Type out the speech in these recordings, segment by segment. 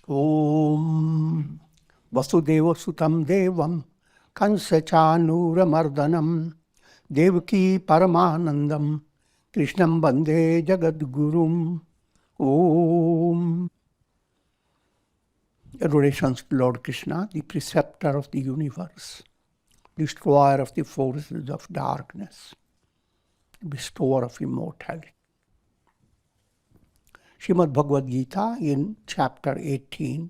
Om Vasudeva Sutam Devam Kansa Chanuramardanam Devaki Paramanandam Krishnam Bande Jagadgurum. Om. Adorations to Lord Krishna, the preceptor of the universe, destroyer of the forces of darkness, bestower of immortality. Srimad Bhagavad Gita in chapter 18.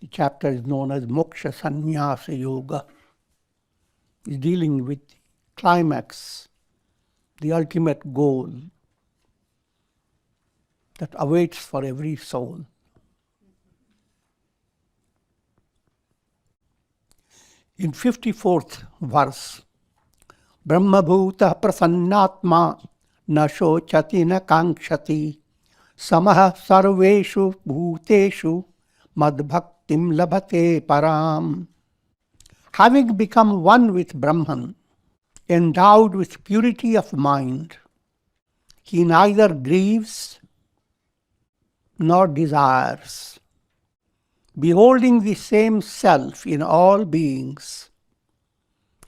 The chapter is known as Moksha Sannyasa Yoga. It's dealing with the climax, the ultimate goal that awaits for every soul. In 54th verse, Brahma Bhuta Prasannatma Na Shochati Na Kankshati Samaha Sarveshu Bhuteshu Madbhaktim Labhate Param. Having become one with Brahman, endowed with purity of mind, he neither grieves nor desires. Beholding the same self in all beings,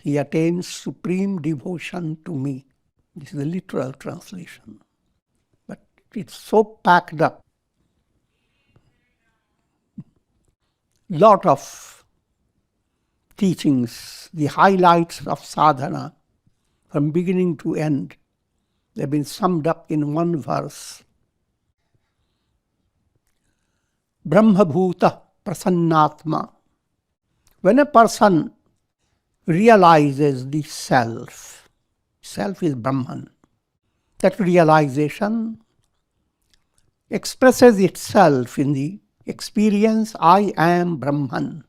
he attains supreme devotion to me. This is the literal translation. But it's so packed up. Lot of teachings, the highlights of sadhana, from beginning to end, they've been summed up in one verse. Brahma Bhuta Prasannatma. When a person realizes the self is Brahman, that realization expresses itself in the experience, I am Brahman.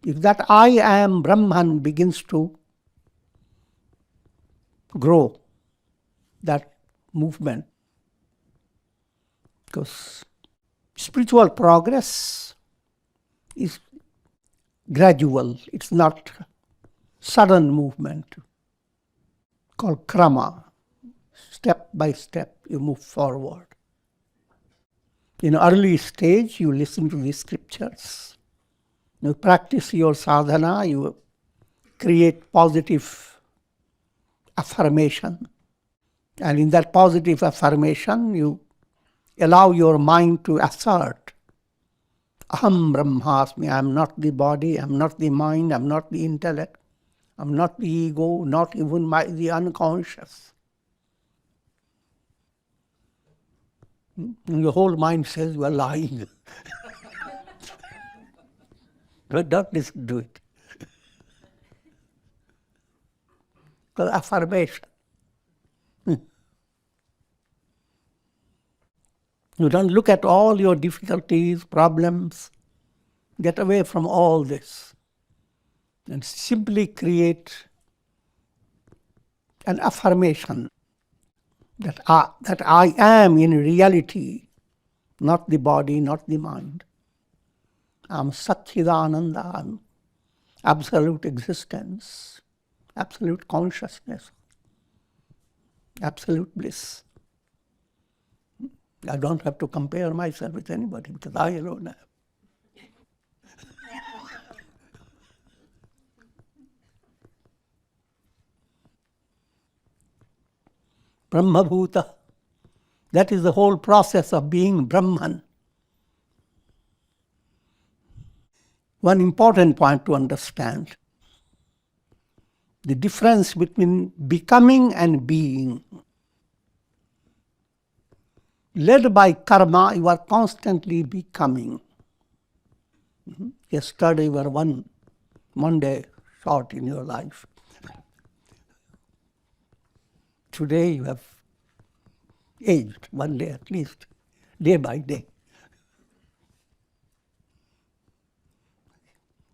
If that I am Brahman begins to grow, that movement, because spiritual progress is gradual, it's not sudden movement, called krama. Step by step you move forward. In early stage you listen to the scriptures, you practice your sadhana, you create positive affirmation, and in that positive affirmation you allow your mind to assert, Aham Brahmasmi, I am not the body, I am not the mind, I am not the intellect, I am not the ego, not even the unconscious. And your whole mind says you are lying. But don't listen to it. Because affirmation. You don't look at all your difficulties, problems. Get away from all this. And simply create an affirmation that I am in reality, not the body, not the mind. I am Satchidananda, I am absolute existence, absolute consciousness, absolute bliss. I don't have to compare myself with anybody because I alone am. Brahma Bhuta, that is the whole process of being Brahman. One important point to understand, the difference between becoming and being. Led by karma, you are constantly becoming. Yesterday you were one day short in your life. Today you have aged one day at least, day by day.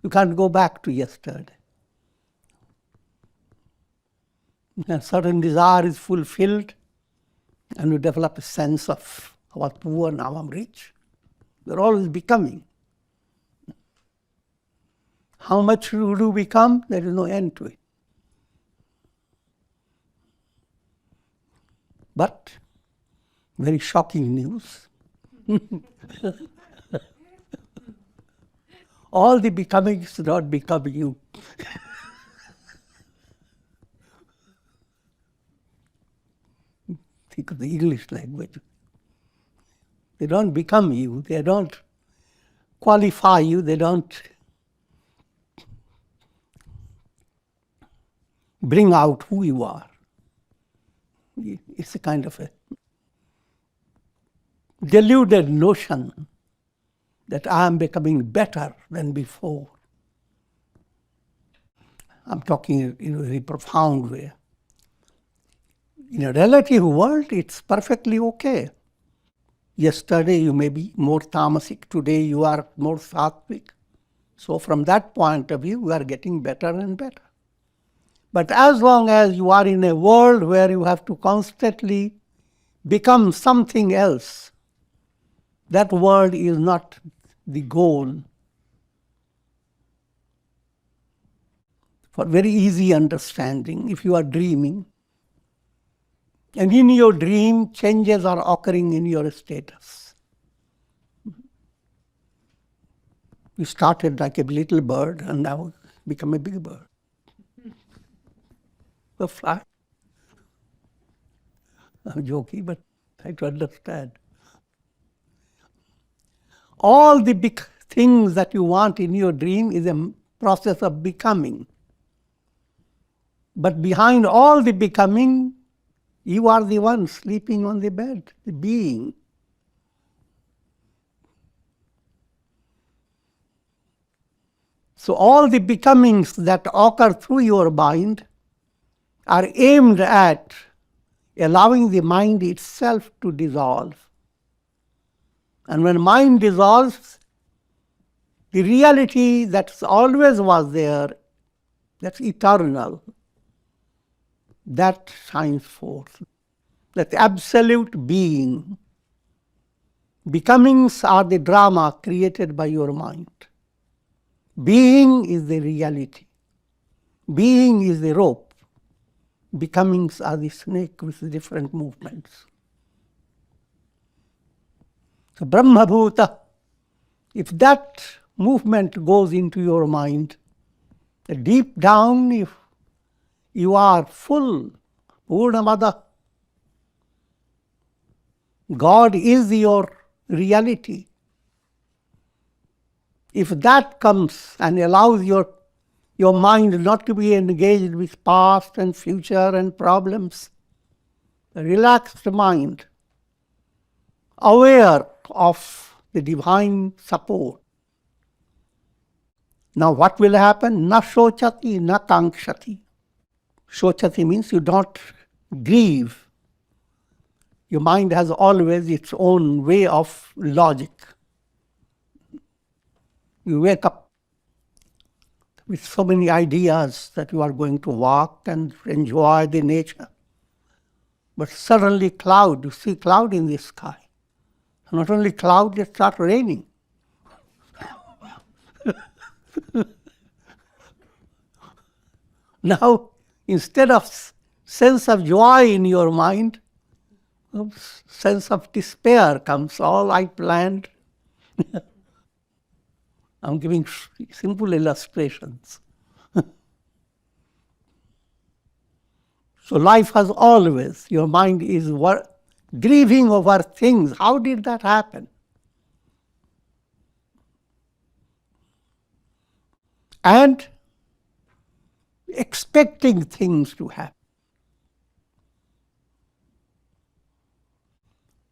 You can't go back to yesterday. A certain desire is fulfilled, and you develop a sense of, I was poor, now I'm rich. You're always becoming. How much you do become, there is no end to it. But very shocking news. All the becomings do not become you. Think of the English language. They don't become you, they don't qualify you, they don't bring out who you are. It's a kind of a deluded notion that I am becoming better than before. I'm talking in a very profound way. In a relative world, it's perfectly okay. Yesterday you may be more tamasic, today you are more sattvic. So from that point of view, we are getting better and better. But as long as you are in a world where you have to constantly become something else, that world is not the goal. For very easy understanding, if you are dreaming, and in your dream, changes are occurring in your status. You started like a little bird and now become a big bird. A fly. I'm joking, but try to understand. All the big things that you want in your dream is a process of becoming. But behind all the becoming, you are the one sleeping on the bed, the being. So all the becomings that occur through your mind are aimed at allowing the mind itself to dissolve. And when mind dissolves, the reality that always was there, that's eternal, that shines forth. That absolute being. Becomings are the drama created by your mind. Being is the reality. Being is the rope. Becomings are the snake with different movements. So Brahma Bhuta, if that movement goes into your mind, deep down, if you are full, Purnamada, God is your reality. If that comes and allows your mind not to be engaged with past and future and problems, a relaxed mind, aware of the divine support. Now what will happen? Na shochati, na kankshati. Shochati means you don't grieve. Your mind has always its own way of logic. You wake up with so many ideas that you are going to walk and enjoy the nature. But suddenly cloud, you see cloud in the sky. Not only cloud, it starts raining. Now, instead of sense of joy in your mind, a sense of despair comes. All I planned. I'm giving simple illustrations. So life has always, your mind is grieving over things. How did that happen? And expecting things to happen.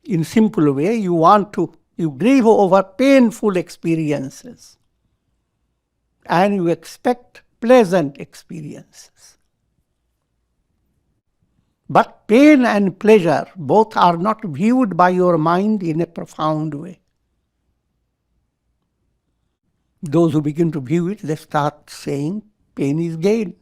In simple way, you grieve over painful experiences and you expect pleasant experiences. But pain and pleasure both are not viewed by your mind in a profound way. Those who begin to view it, they start saying pain is gain.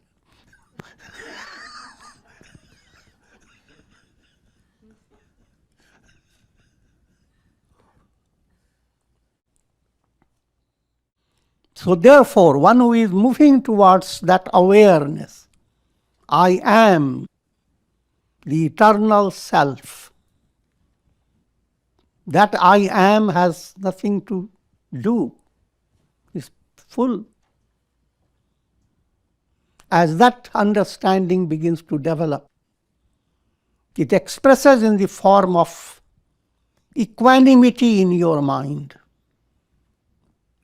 So therefore, one who is moving towards that awareness, I am the eternal self, That I am has nothing to do. It's full. As that understanding begins to develop, it expresses in the form of equanimity in your mind.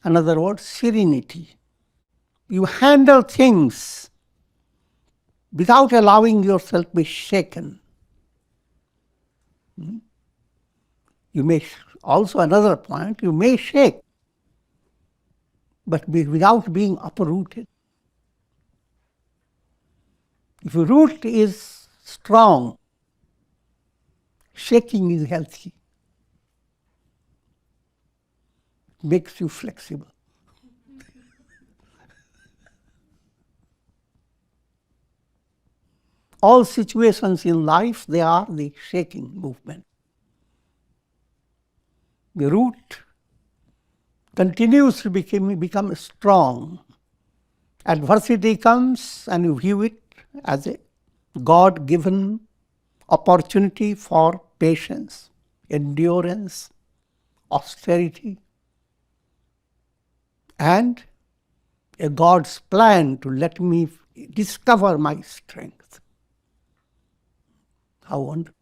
In other words, serenity. You handle things without allowing yourself to be shaken. You may, also another point, you may shake, but without being uprooted. If your root is strong, shaking is healthy. Makes you flexible. All situations in life, they are the shaking movement. The root continues to become strong. Adversity comes and you view it as a God-given opportunity for patience, endurance, austerity, and a God's plan to let me discover my strength. How wonderful.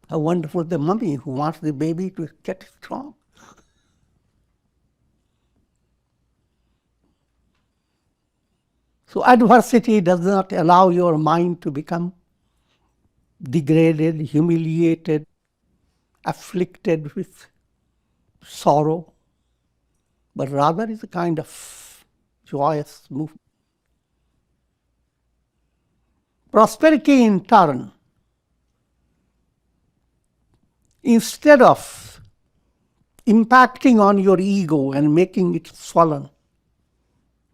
How wonderful the mummy who wants the baby to get strong. So adversity does not allow your mind to become degraded, humiliated, afflicted with sorrow, but rather is a kind of joyous movement. Prosperity in turn, instead of impacting on your ego and making it swollen,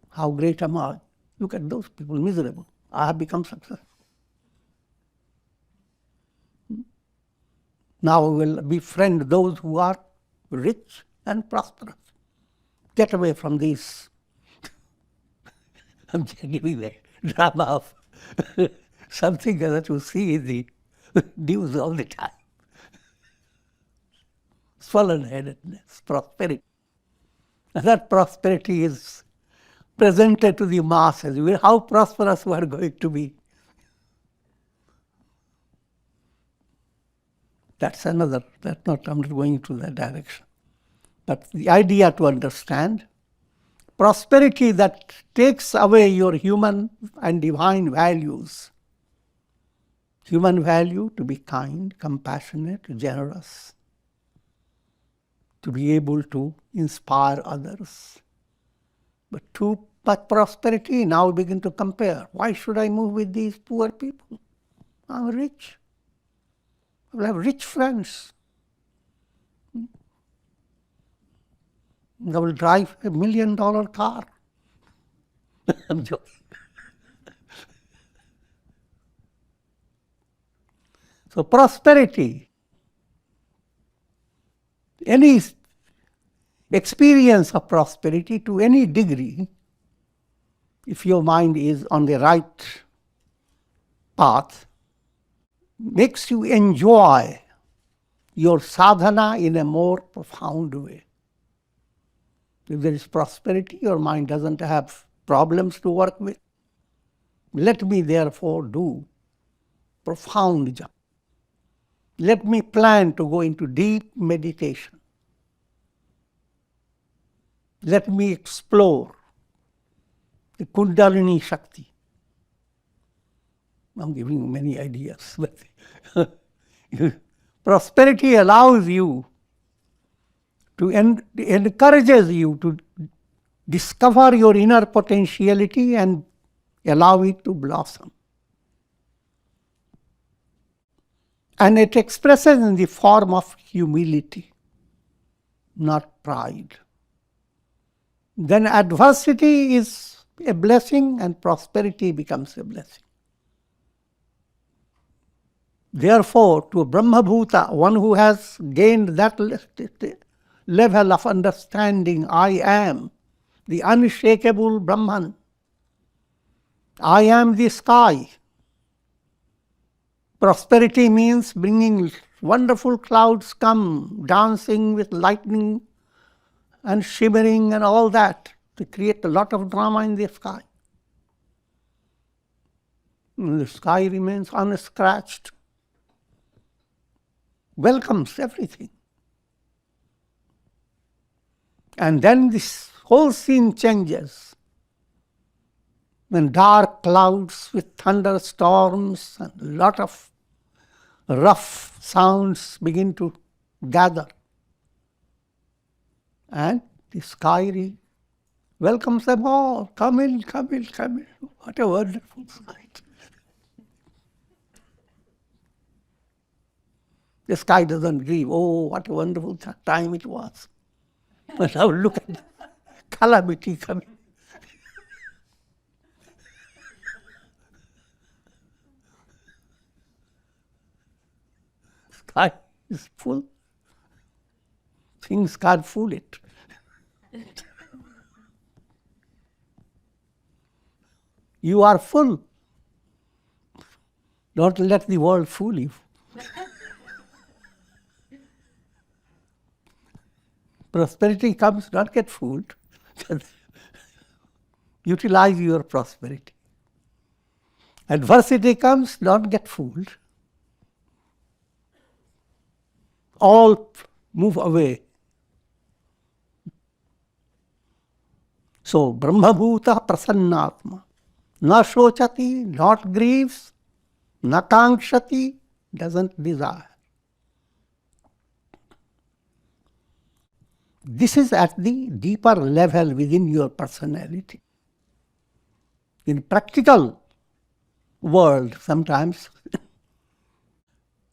how great am I? Look at those people, miserable. I have become successful. Now we will befriend those who are rich and prosperous. Get away from these. I'm giving the drama of something that you see in the news all the time. Swollen-headedness, prosperity. And that prosperity is presented to the masses. How prosperous we are going to be. That's another, I'm not going into that direction. But the idea to understand, prosperity that takes away your human and divine values. Human value to be kind, compassionate, generous, to be able to inspire others. But too much prosperity, now we begin to compare. Why should I move with these poor people? I'm rich. I will have rich friends. I will drive $1 million car. I'm joking. So prosperity, any experience of prosperity to any degree, if your mind is on the right path, makes you enjoy your sadhana in a more profound way. If there is prosperity, your mind doesn't have problems to work with. Let me therefore do profound japa. Let me plan to go into deep meditation. Let me explore the Kundalini Shakti. I'm giving you many ideas, but prosperity allows you to encourages you to discover your inner potentiality and allow it to blossom. And it expresses in the form of humility, not pride. Then adversity is a blessing and prosperity becomes a blessing. Therefore, to a Brahmabhuta, one who has gained that level of understanding, I am the unshakable Brahman. I am the sky. Prosperity means bringing wonderful clouds come dancing with lightning and shimmering and all that to create a lot of drama in the sky. And the sky remains unscratched, welcomes everything. And then this whole scene changes when dark clouds with thunderstorms and a lot of rough sounds begin to gather. And the sky welcomes them all. Come in, come in, come in. What a wonderful sight. The sky doesn't grieve. Oh, what a wonderful time it was. But now look at the calamity coming. Sky is full. Things can't fool it. You are full. Don't let the world fool you. Prosperity comes, don't get fooled. Utilize your prosperity. Adversity comes, don't get fooled. All move away. So, Brahmabhuta Prasannatma. Na shochati, not grieves, na kankshati, doesn't desire. This is at the deeper level within your personality. In practical world, sometimes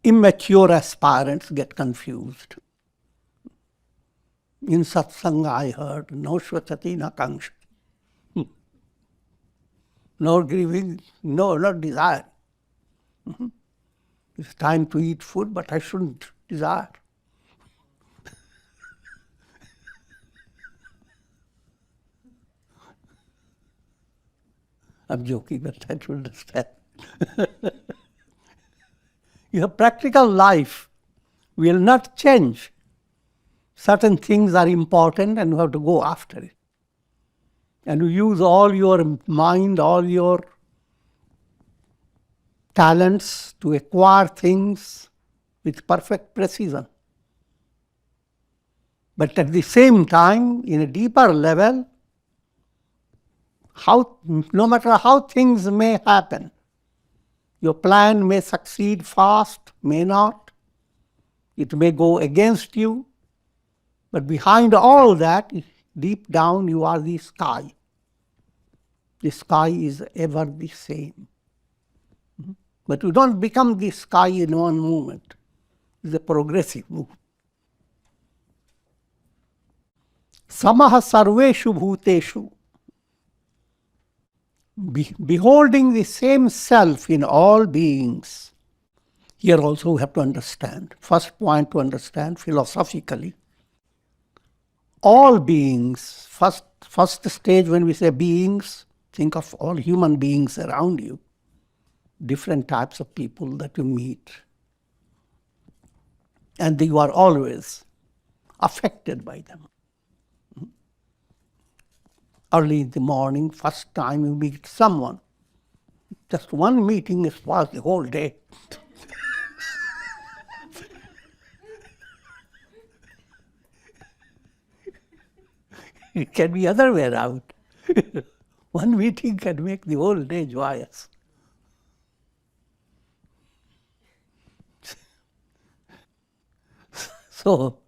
immature aspirants get confused. In satsanga I heard, no shvachati, na kankshati. No grieving, no, not desire. It's time to eat food, but I shouldn't desire. I'm joking, but try to understand. Your practical life will not change. Certain things are important and you have to go after it. And you use all your mind, all your talents to acquire things with perfect precision. But at the same time, in a deeper level, no matter how things may happen, your plan may succeed fast, may not. It may go against you. But behind all that, deep down, you are the sky. The sky is ever the same. But you don't become the sky in one moment. It's a progressive move. Samaha sarveshu bhuteshu. Beholding the same self in all beings. Here also we have to understand. First point to understand philosophically. All beings, first stage when we say beings, think of all human beings around you. Different types of people that you meet. And you are always affected by them. Early in the morning, first time you meet someone, just one meeting is worth the whole day. It can be other way around. One meeting can make the whole day joyous. So,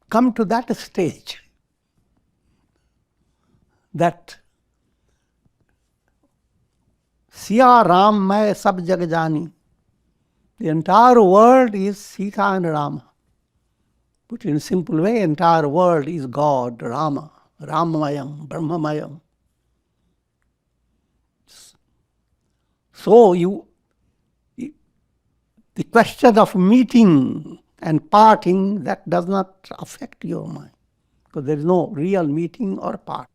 come to that stage that Siya Ram Mai Sab Jag Jani. The entire world is Sita and Rama. Put in a simple way, entire world is God, Rama, Ramamayam, Brahmamayam. So the question of meeting and parting, that does not affect your mind, because there is no real meeting or part.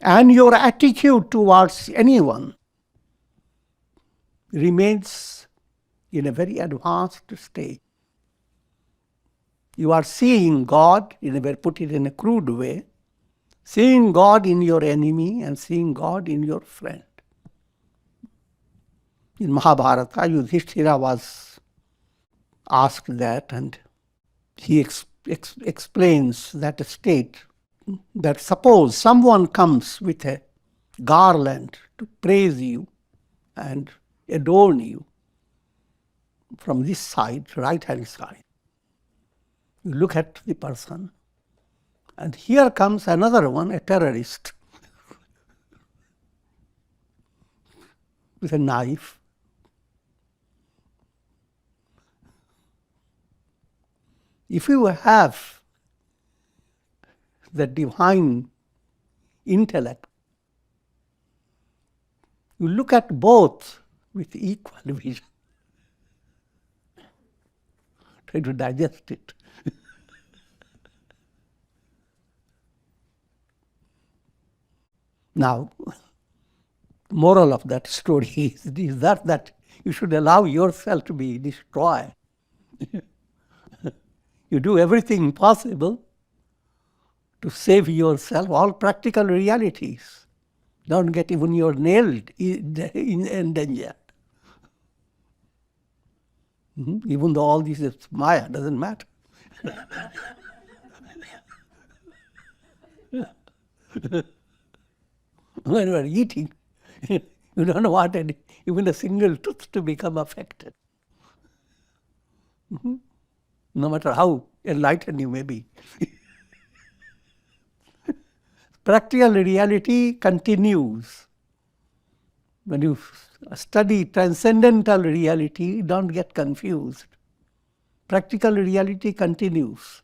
And your attitude towards anyone remains in a very advanced stage. You are seeing God, put it in a crude way, seeing God in your enemy and seeing God in your friend. In Mahabharata, Yudhishthira was asked that, and he explains that state, that suppose someone comes with a garland to praise you and adorn you from this side, right-hand side. You look at the person, and here comes another one, a terrorist, with a knife. If you have the divine intellect, you look at both with equal vision. Try to digest it. Now, moral of that story is that you should allow yourself to be destroyed. You do everything possible to save yourself, all practical realities. Don't get even your nail endangered. Even though all this is Maya, doesn't matter. When you are eating, you don't want even a single tooth to become affected. No matter how enlightened you may be. Practical reality continues. When you study transcendental reality, don't get confused. Practical reality continues.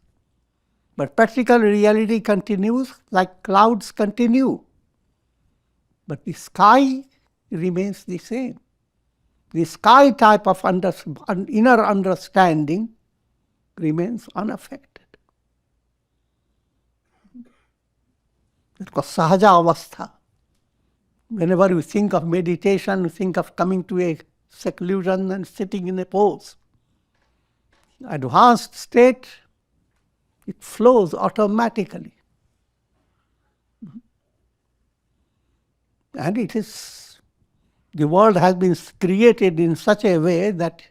But practical reality continues like clouds continue. But the sky remains the same. The sky type of inner understanding remains unaffected. That was sahaja avastha. Whenever you think of meditation, you think of coming to a seclusion and sitting in a pose. Advanced state, it flows automatically. And the world has been created in such a way that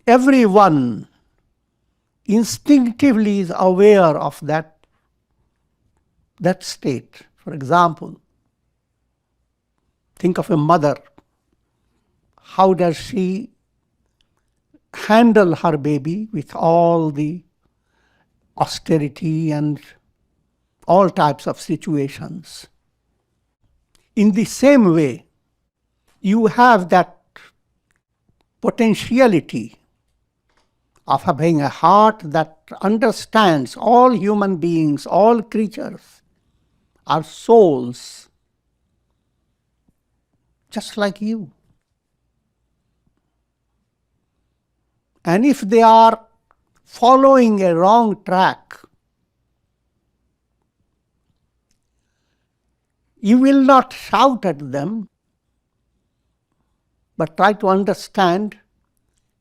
everyone instinctively is aware of that state. For example, think of a mother. How does she handle her baby with all the austerity and all types of situations? In the same way, you have that potentiality of having a heart that understands all human beings, all creatures are souls, just like you. And if they are following a wrong track, you will not shout at them, but try to understand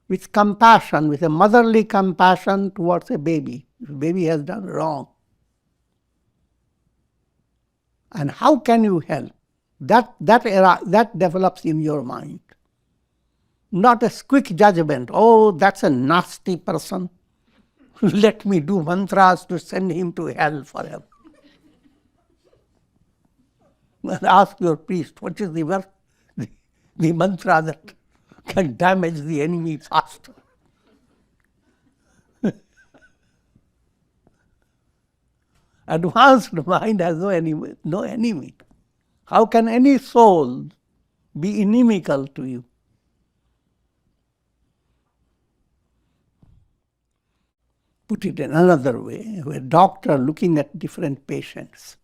with compassion, with a motherly compassion towards a baby. If a baby has done wrong. And how can you help? That develops in your mind. Not a quick judgment. Oh, that's a nasty person. Let me do mantras to send him to hell forever. Ask your priest, what is the mantra that can damage the enemy faster? Advanced mind has no enemy. How can any soul be inimical to you? Put it in another way, a doctor looking at different patients.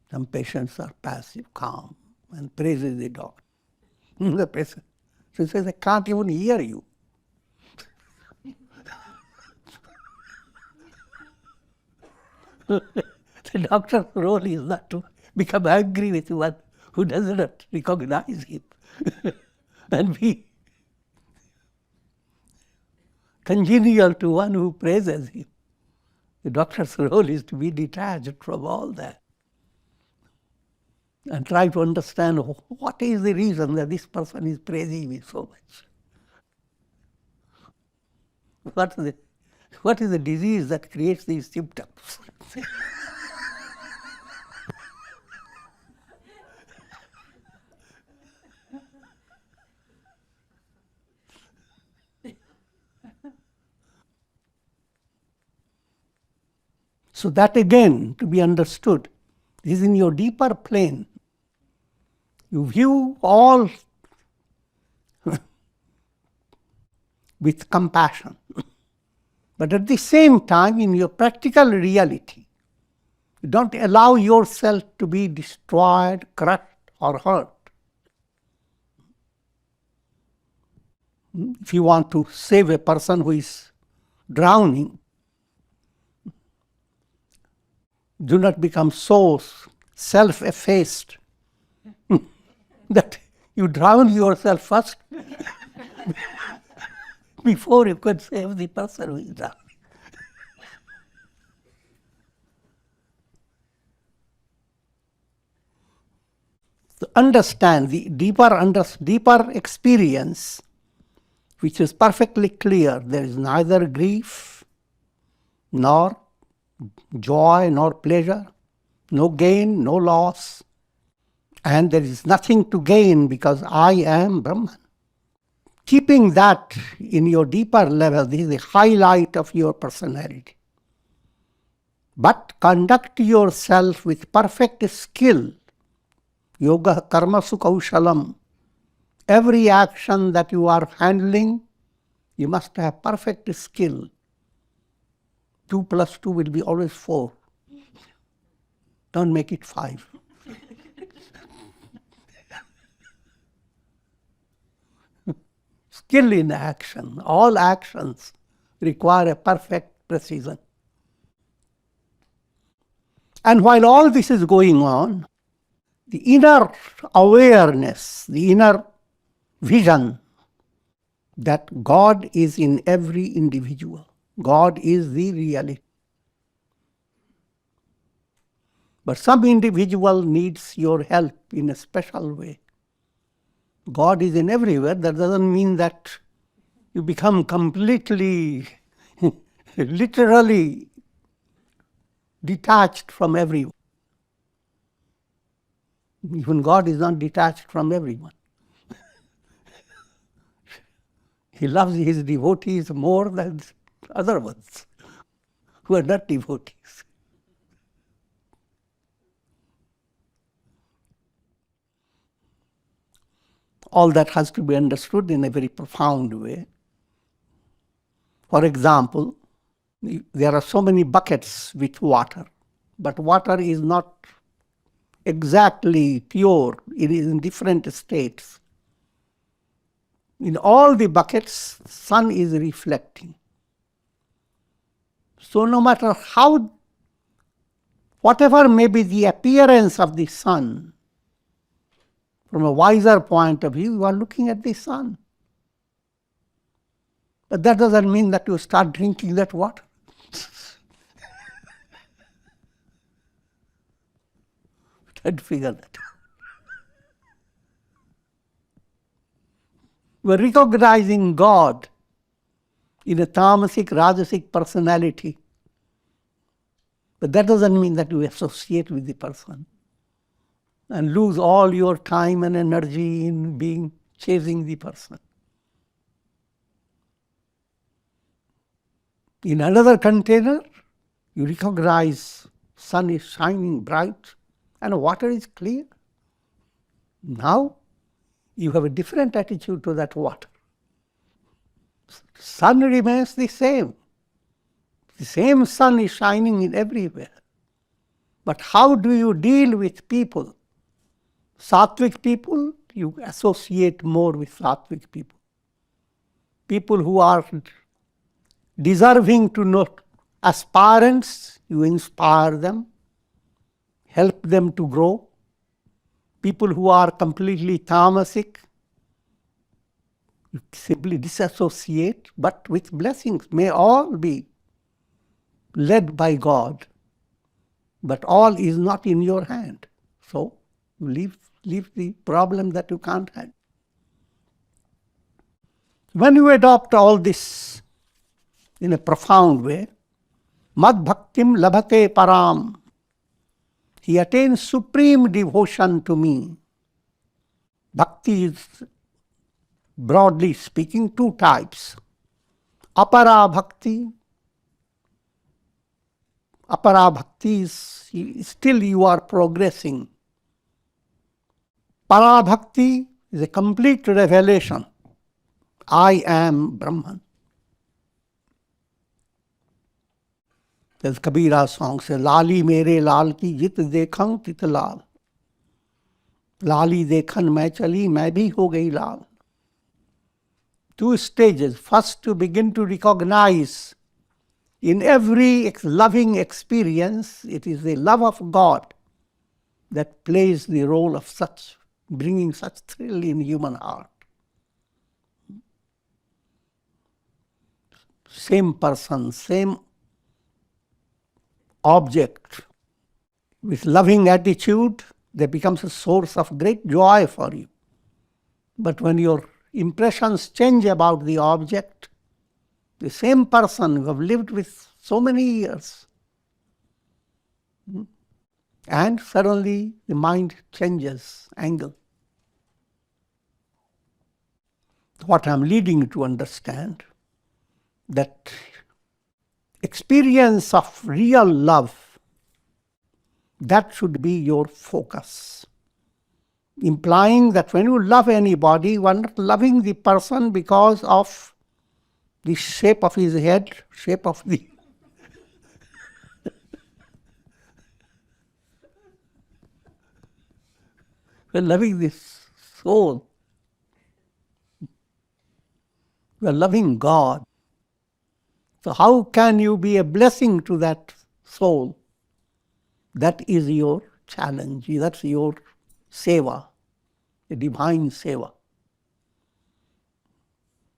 Some patients are passive, calm, and praises the doctor. The patient says, I can't even hear you. The doctor's role is not to become angry with one who does not recognize him. and be congenial to one who praises him. The doctor's role is to be detached from all that and try to understand what is the reason that this person is praising me so much. What is the disease that creates these symptoms? So that again, to be understood, is in your deeper plane. You view all with compassion. But at the same time, in your practical reality, you don't allow yourself to be destroyed, crushed, or hurt. If you want to save a person who is drowning, do not become so self-effaced that you drown yourself first before you could save the person who is drowning. To understand the deeper experience, which is perfectly clear, there is neither grief, nor joy, nor pleasure, no gain, no loss, and there is nothing to gain because I am Brahman. Keeping that in your deeper level, this is the highlight of your personality. But conduct yourself with perfect skill. Yoga karma kaushalam. Every action that you are handling, you must have perfect skill. 2 plus 2 will be always 4. Don't make it 5. Skill in action. All actions require a perfect precision. And while all this is going on, the inner awareness, the inner vision that God is in every individual. God is the reality. But some individual needs your help in a special way. God is in everywhere. That doesn't mean that you become completely, literally detached from everyone. Even God is not detached from everyone. He loves his devotees more than other ones who are not devotees. All that has to be understood in a very profound way. For example, there are so many buckets with water, but water is not exactly pure. It is in different states. In all the buckets, sun is reflecting. So no matter whatever may be the appearance of the sun, from a wiser point of view, you are looking at the sun. But that doesn't mean that you start drinking that water. Try to figure that out. We're recognizing God in a tamasic, rajasic personality. But that doesn't mean that you associate with the person and lose all your time and energy in chasing the person. In another container, you recognize sun is shining bright and water is clear. Now, you have a different attitude to that water. Sun remains the same. The same sun is shining in everywhere. But how do you deal with people? Sattvic people, you associate more with Sattvic people. People who are deserving to know, aspirants, you inspire them, help them to grow. People who are completely tamasic, You simply disassociate, but with blessings. May all be led by God, but all is not in your hand. So you leave the problem that you can't handle. When you adopt all this in a profound way, Mad Bhaktim Labhate Param, he attains supreme devotion to me. Bhakti is, broadly speaking, two types. Apara Bhakti. Apara Bhakti is still you are progressing. Para Bhakti is a complete revelation. I am Brahman. There's Kabira's song says, Lali mere lal ki jit dekhan tit lal. Lali dekhan main chali, main bhi ho gayi lal. Two stages. First, to begin to recognize in every loving experience, it is the love of God that plays the role of such, bringing such thrill in human heart. Same person, same object, with loving attitude, that becomes a source of great joy for you. But when your impressions change about the object, the same person who have lived with so many years, and suddenly the mind changes angle. What I'm leading you to understand, that experience of real love, that should be your focus. Implying that when you love anybody, you are not loving the person because of the shape of his head, shape of the... We're loving this soul. We're loving God. So how can you be a blessing to that soul? That is your challenge. That's your seva, a divine seva.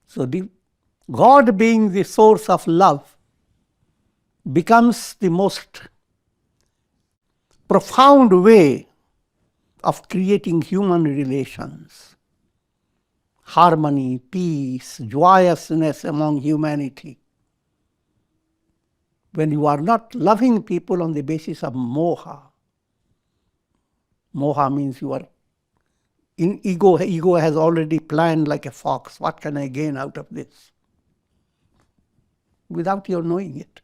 So God being the source of love becomes the most profound way of creating human relations. Harmony, peace, joyousness among humanity. When you are not loving people on the basis of moha, moha means you are in ego. Ego has already planned like a fox. What can I gain out of this? Without your knowing it.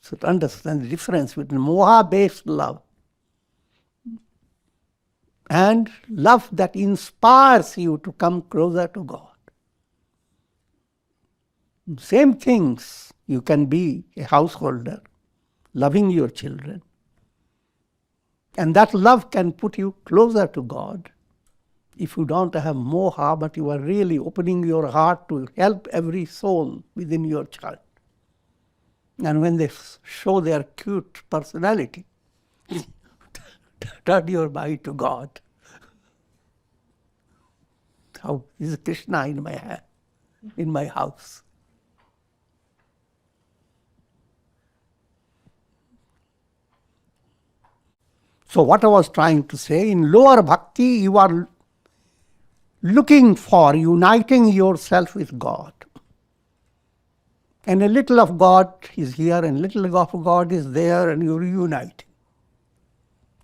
So to understand the difference between moha-based love and love that inspires you to come closer to God. Same things. You can be a householder, loving your children. And that love can put you closer to God. If you don't have moha, but you are really opening your heart to help every soul within your child. And when they show their cute personality, turn your mind to God. How is Krishna in my hand, in my house? So what I was trying to say, in lower bhakti, you are looking for uniting yourself with God. And a little of God is here and little of God is there, and you reunite.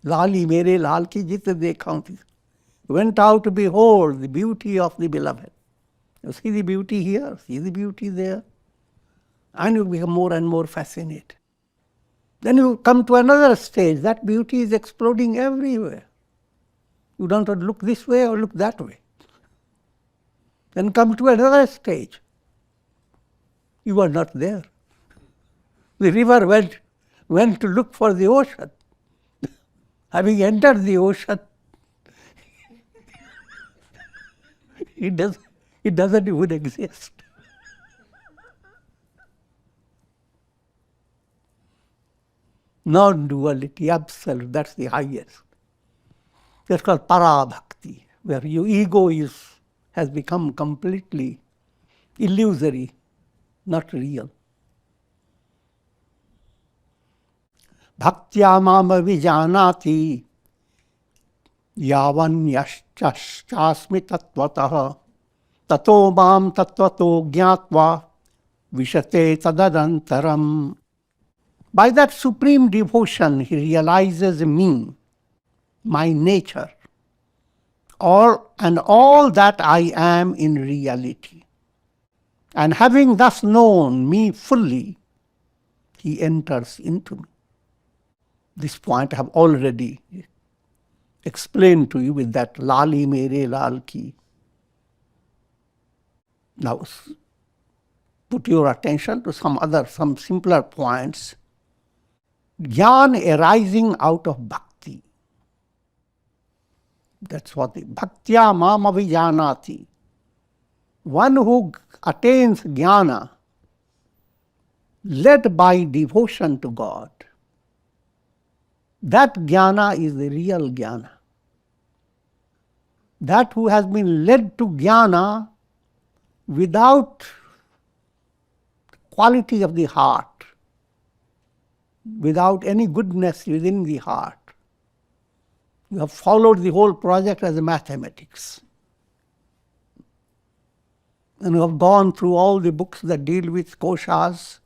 Lali mere lal ki jit dekha. Went out to behold the beauty of the beloved. You see the beauty here, see the beauty there, and you become more and more fascinated. Then you come to another stage. That beauty is exploding everywhere. You don't have to look this way or look that way. Then come to another stage. You are not there. The river went to look for the ocean. Having entered the ocean, it doesn't even exist. Non-duality, absolute, that's the highest. That's called para-bhakti, where your ego has become completely illusory, not real. Bhaktya mama vijanati yavanyashchasmi tattvataha tato mam tattvato jnatva vishate tadadantaram. By that supreme devotion, he realizes me, my nature, and all that I am in reality. And having thus known me fully, he enters into me. This point I have already explained to you with that Lali Mere Lal Ki. Now, put your attention to some simpler points. Jnana arising out of bhakti. That's what the bhaktya mama vijanati. One who attains jnana, led by devotion to God, that jnana is the real jnana. That who has been led to jnana without quality of the heart, without any goodness within the heart, you have followed the whole project as a mathematics. And you have gone through all the books that deal with koshas,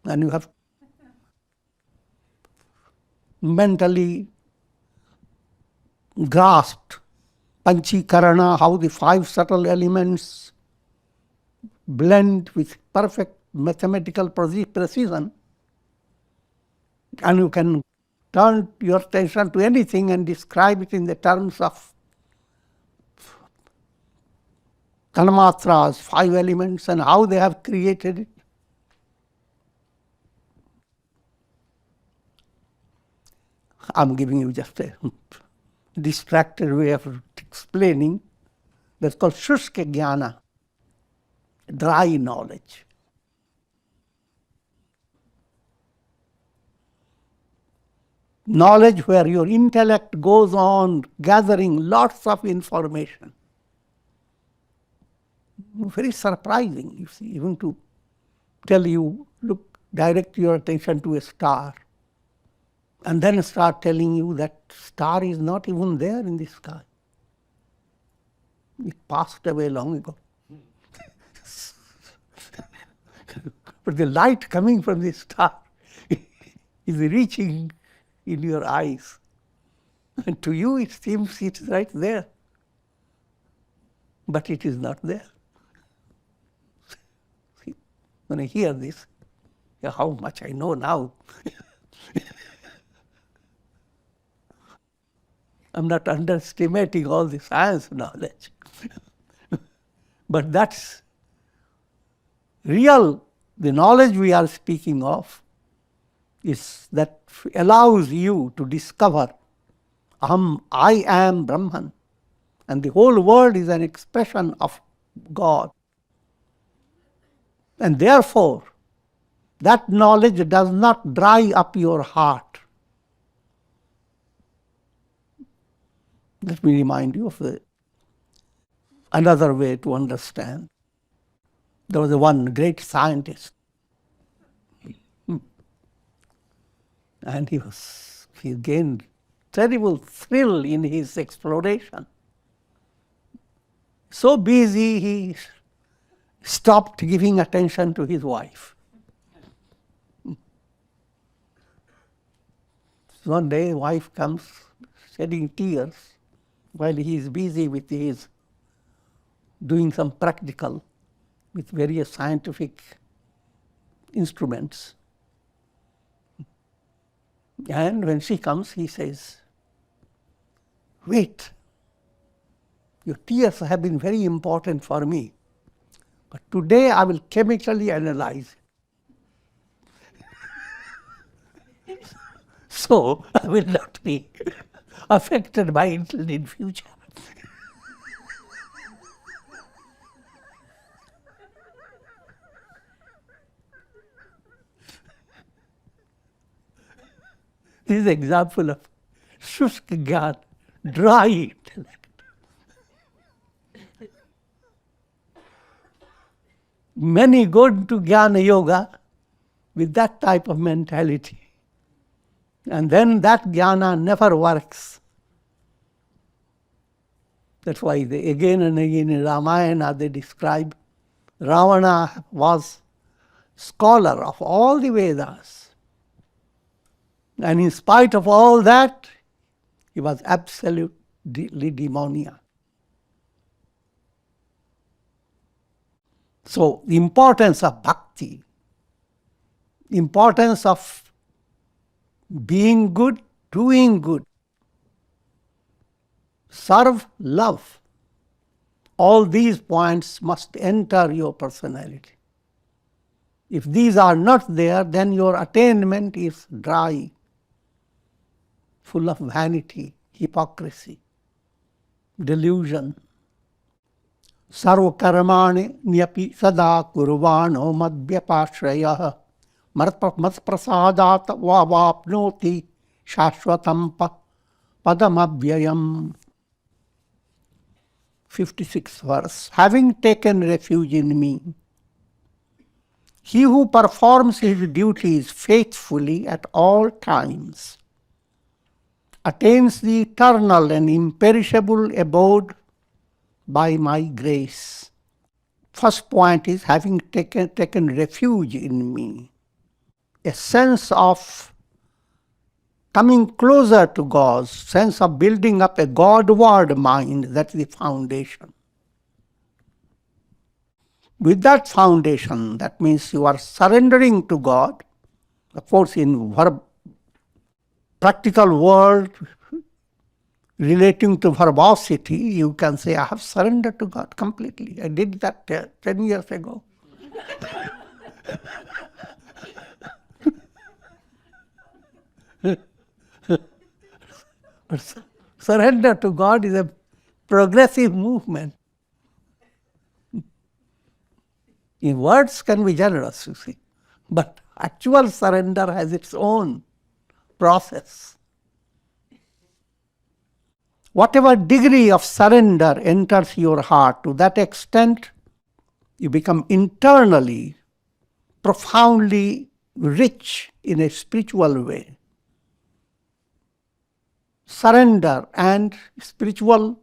and you have mentally grasped panchikarana, how the 5 subtle elements blend with perfect mathematical precision, and you can turn your attention to anything and describe it in the terms of Tanmatras, 5 elements, and how they have created it. I'm giving you just a distracted way of explaining. That's called Shushka Jnana, dry knowledge. Knowledge where your intellect goes on gathering lots of information. Very surprising, you see, even to tell you, look, direct your attention to a star, and then start telling you that star is not even there in the sky. It passed away long ago. But the light coming from the star is reaching in your eyes. And to you it seems it's right there. But it is not there. See, when I hear this, how much I know now. I'm not underestimating all the science knowledge. But that's real. The knowledge we are speaking of is that allows you to discover I am Brahman, and the whole world is an expression of God. And therefore, that knowledge does not dry up your heart. Let me remind you of another way to understand. There was one great scientist, and he gained terrible thrill in his exploration. So busy, he stopped giving attention to his wife. One day, wife comes shedding tears while he is busy with his doing some practical with various scientific instruments. And when she comes, he says, "Wait, your tears have been very important for me, but today I will chemically analyze it. So I will not be affected by it in future." This is an example of Shushka Jnana, dry intellect. Many go into Jnana Yoga with that type of mentality. And then that jnana never works. That's why again and again in Ramayana they describe Ravana was scholar of all the Vedas. And in spite of all that, he was absolutely demoniac. So the importance of bhakti, importance of being good, doing good, serve, love, all these points must enter your personality. If these are not there, then your attainment is dry, full of vanity, hypocrisy, delusion. Sarva karmani nyapi sada kurvano madhyapashrayah matprasadat vavapnoti shashvatam padamavyayam. 56th verse. Having taken refuge in me, he who performs his duties faithfully at all times attains the eternal and imperishable abode by my grace. First point is having taken refuge in me. A sense of coming closer to God, sense of building up a Godward mind, that's the foundation. With that foundation, that means you are surrendering to God. Of course, in practical world, relating to verbosity, you can say, I have surrendered to God completely. I did that 10 years ago. But surrender to God is a progressive movement. In words can be generous, you see. But actual surrender has its own process. Whatever degree of surrender enters your heart, to that extent, you become internally, profoundly rich in a spiritual way. Surrender and spiritual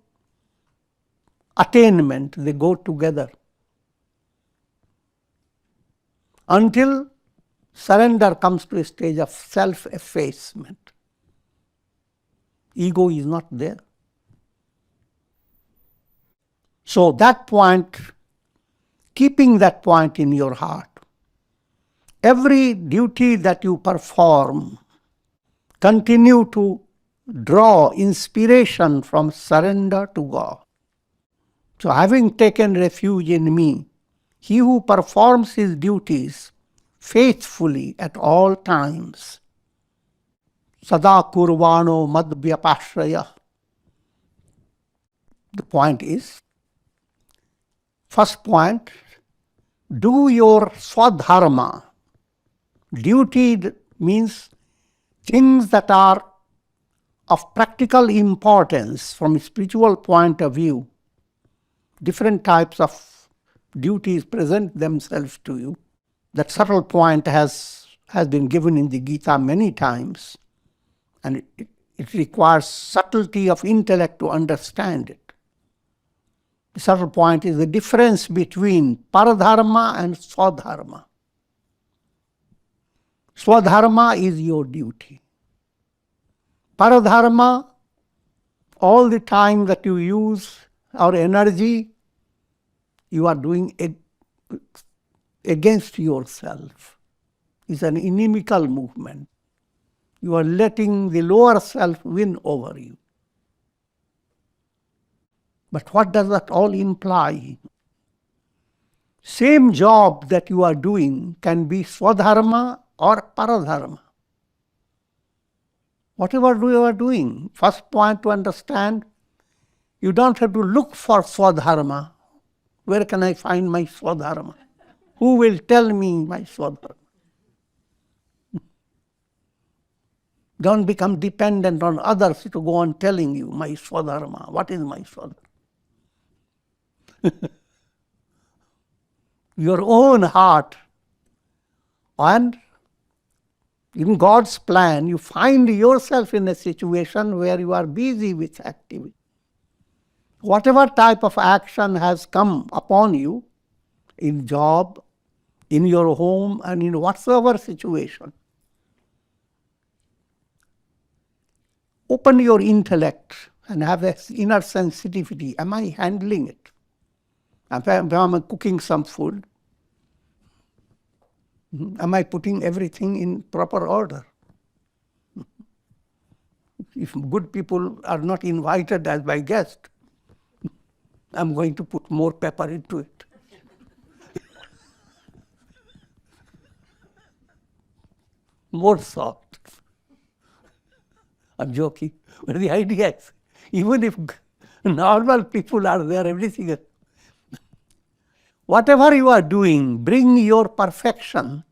attainment, they go together. Until surrender comes to a stage of self-effacement. Ego is not there. So that point, keeping that point in your heart, every duty that you perform, continue to draw inspiration from surrender to God. So having taken refuge in me, he who performs his duties faithfully at all times, sada kurvano madhyapashraya. The point is, first point, do your swadharma. Duty means things that are of practical importance from a spiritual point of view. Different types of duties present themselves to you. That subtle point has been given in the Gita many times, and it requires subtlety of intellect to understand it. The subtle point is the difference between paradharma and swadharma. Swadharma is your duty. Paradharma, all the time that you use our energy, you are doing it against yourself. It's an inimical movement. You are letting the lower self win over you. But what does that all imply? Same job that you are doing can be swadharma or paradharma. Whatever you are doing, first point to understand, you don't have to look for swadharma. Where can I find my swadharma? Who will tell me my swadharma? Don't become dependent on others to go on telling you, my Swadharma. What is my Swadharma? Your own heart. And in God's plan, you find yourself in a situation where you are busy with activity. Whatever type of action has come upon you, in job, in your home, and in whatsoever situation, open your intellect and have an inner sensitivity. Am I handling it? If I'm cooking some food, am I putting everything in proper order? If good people are not invited as my guest, I'm going to put more pepper into it. More salt. I'm joking. But the idea is, even if normal people are there, everything is. Whatever you are doing, bring your perfection,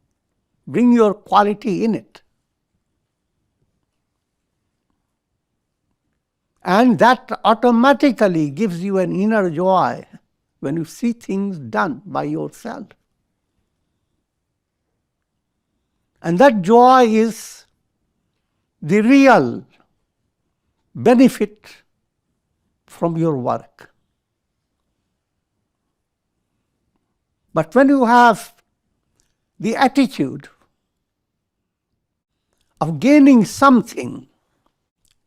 bring your quality in it. And that automatically gives you an inner joy when you see things done by yourself. And that joy is the real benefit from your work. But when you have the attitude of gaining something,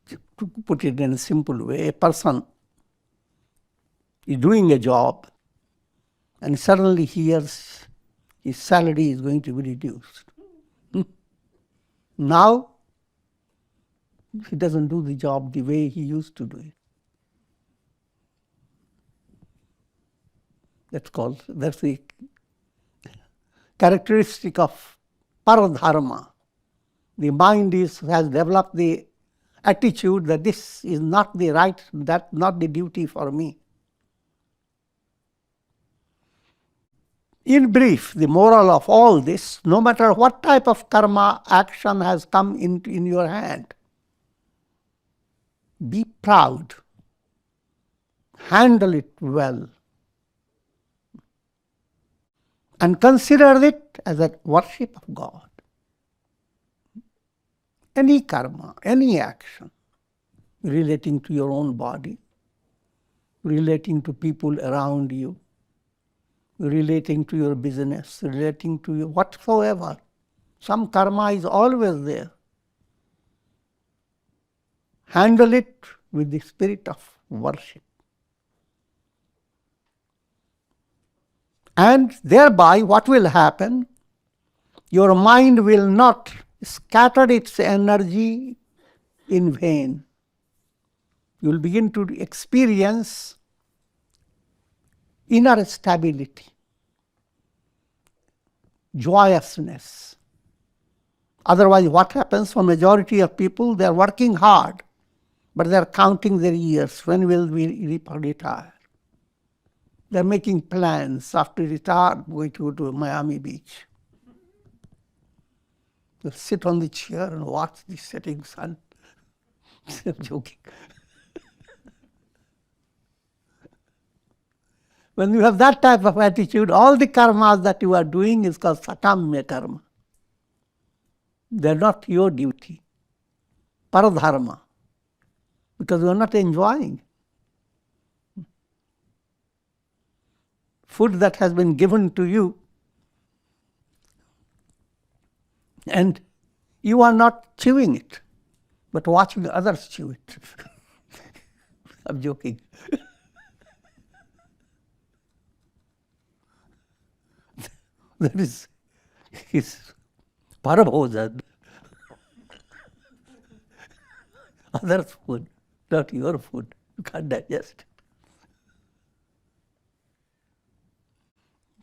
to put it in a simple way, a person is doing a job and suddenly hears his salary is going to be reduced. Now, he doesn't do the job the way he used to do it. That's the characteristic of paradharma. The mind has developed the attitude that this is not the right, that's not the duty for me. In brief, the moral of all this, no matter what type of karma action has come in your hand, be proud, handle it well, and consider it as a worship of God. Any karma, any action relating to your own body, relating to people around you, relating to your business, relating to your whatsoever, some karma is always there. Handle it with the spirit of worship. And thereby what will happen? Your mind will not scatter its energy in vain. You will begin to experience inner stability, joyousness. Otherwise, what happens for majority of people? They are working hard, but they are counting their years. When will we retire? They are making plans. After retire, I'm going to go to Miami Beach. They'll sit on the chair and watch the setting sun. I'm joking. When you have that type of attitude, all the karmas that you are doing is called sakamya karma. They are not your duty. Paradharma. Because you are not enjoying. Food that has been given to you and you are not chewing it, but watching others chew it. I'm joking. That is his parabhojan. Others' food, not your food. You can't digest it.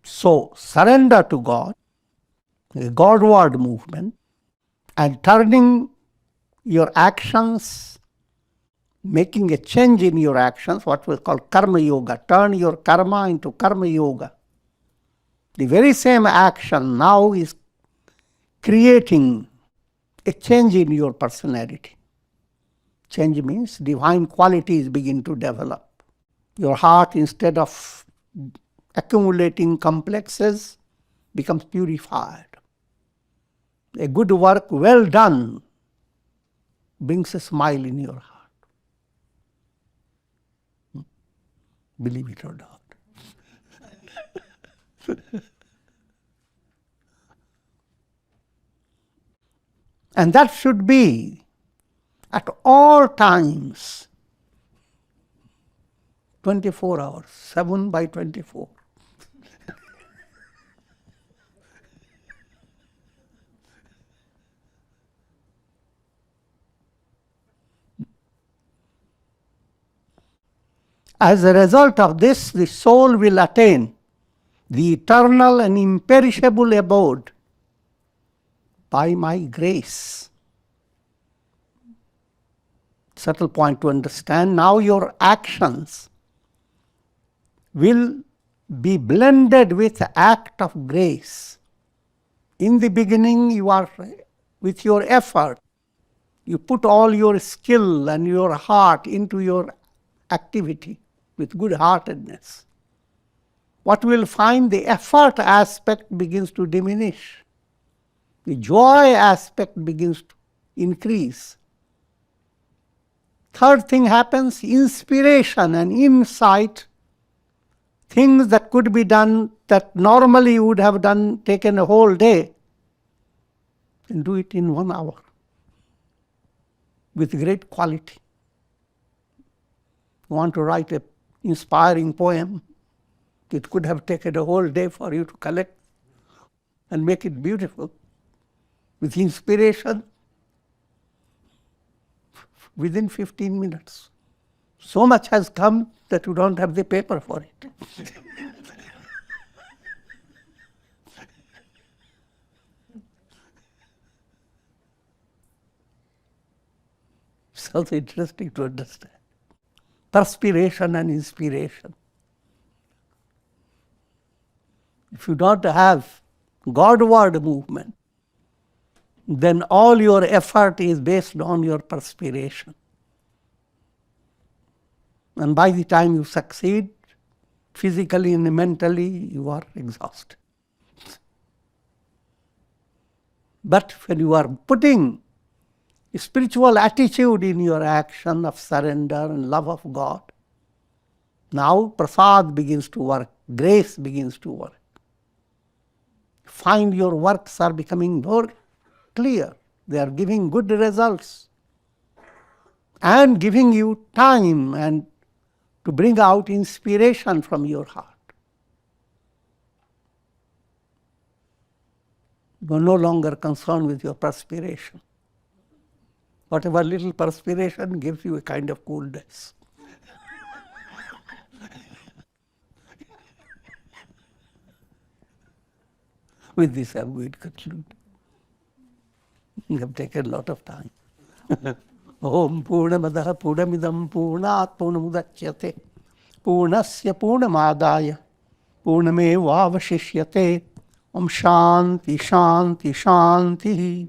So, surrender to God, a Godward movement, and turning your actions, making a change in your actions, what we call karma yoga. Turn your karma into karma yoga. The very same action now is creating a change in your personality. Change means divine qualities begin to develop. Your heart, instead of accumulating complexes, becomes purified. A good work well done brings a smile in your heart. Believe it or not. And that should be at all times, 24 hours, 7 by 24. As a result of this, the soul will attain the eternal and imperishable abode by my grace. Subtle point to understand. Now your actions will be blended with the act of grace. In the beginning, you are with your effort. You put all your skill and your heart into your activity with good-heartedness. What we'll find, the effort aspect begins to diminish. The joy aspect begins to increase. Third thing happens, inspiration and insight. Things that could be done that normally you would have taken a whole day, and do it in 1 hour with great quality. You want to write an inspiring poem, it could have taken a whole day for you to collect and make it beautiful. With inspiration, within 15 minutes. So much has come that you don't have the paper for it. It's also interesting to understand. Perspiration and inspiration. If you don't have Godward movement, then all your effort is based on your perspiration. And by the time you succeed, physically and mentally, you are exhausted. But when you are putting a spiritual attitude in your action of surrender and love of God, now prasad begins to work, grace begins to work. Find your works are becoming more clear. They are giving good results and giving you time and to bring out inspiration from your heart. You are no longer concerned with your perspiration. Whatever little perspiration gives you a kind of coolness. With this, I'm going to conclude. You have taken a lot of time. Om Purnamadaha Purnamidam Purnat Purnamudachyate Purnasya Purnamadaya Purnamevavashishyate Om Shanti Shanti Shanti.